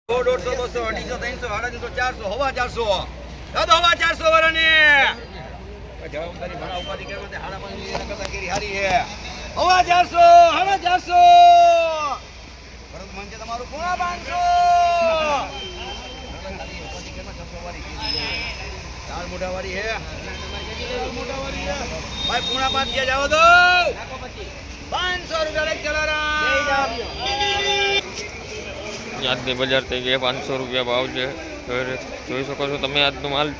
150 200 250 300 450 હવા 400 દાદો હવા 400 વાળાને જવાબદારી ભણા ઉપાધિ કરવા તે હાડા પાણી એના કરતા કેરી હારી હે હવા 400 હાડા 400 ભરત મન છે તમારું પૂરા 500 ઉપાધિ કરવા 600 વાળી ચાર મોઢા વાળી હે મોઢા વાળી હે ભાઈ પૂરા 5 ગયા જાવ દો 500 રૂપિયા લઈ ચલારા આજની બજાર થઈ ગઈ 500 રૂપિયા ભાવ છે જોઈ શકો છો તમે આજનો માલ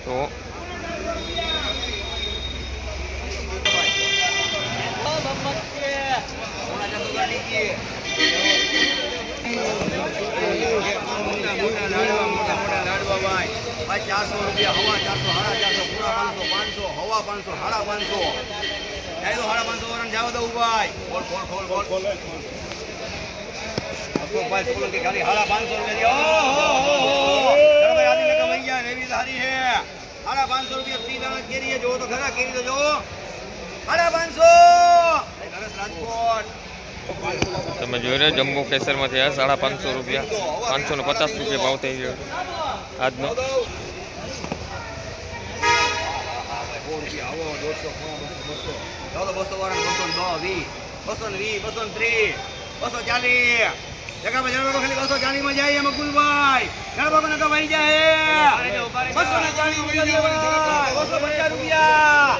તો ભાઈ 400 રૂપિયા હવા 400 હાડા 400 પૂરા 500 500 હવા 500 હાડા 500 એ તો હાડા 500 વરણ જાવ દઉં ભાઈ ખોલ ભાઈ બોલો કે ખાલી હાડા 500 રૂપિયા ઓહો ભાઈ આની લગા મૈયા રેવી સારી હે હાડા 500 રૂપિયા સીધા કેરી જો તો ખરા કેરી તો જો હાડા 500 ઘરસ રાજકોટ તમે જોઈ રહ્યા જમ્બો કેસરમાં થયા 550 રૂપિયા 550 રૂપિયા ભાવ થઈ ગયો આજનો ચાલો 200 વાળા 220 240 જગા બજાર ખાલી 240 માં જાય મકબુલભાઈ ગણબાબો નકા ભાઈ જાય 240 રૂપિયા 250 રૂપિયા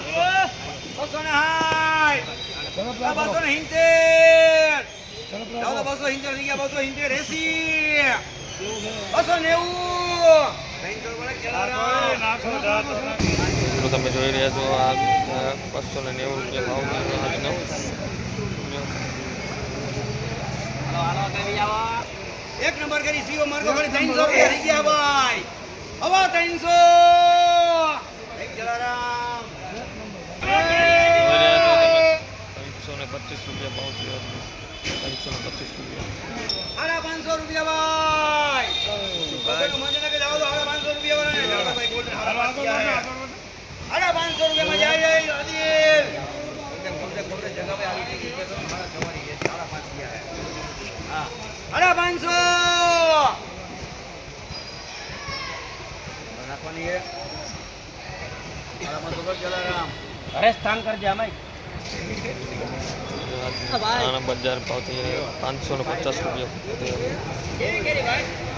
290 તમે જોઈ રહ્યા છો આ 290 રૂપિયા ભાવ એક નંબર કરી સીઓ માર્ગો ખાલી 300 રૂપિયા થઈ ગયા ભાઈ હવા 300 એક જલારામ 325 રૂપિયા ભાવ થયો 325 રૂપિયા હાડા 500 રૂપિયા ભાઈ મજને કે જાવ તો હાડા 500 રૂપિયા વાળા ભાઈ ગોલ્ડન હાડા 500 રૂપિયા માં જાય આદિલ કોને જગા पे આવી ગઈ કે તો હાડા સવારી છે હાડા 5 ગયા હે હા હાડા 500 નાખવાની હે હાડા 500 જલારામ અરે સ્થાન કરજે અમાઈ બજાર ભાવ થઈ 550 રૂપિયા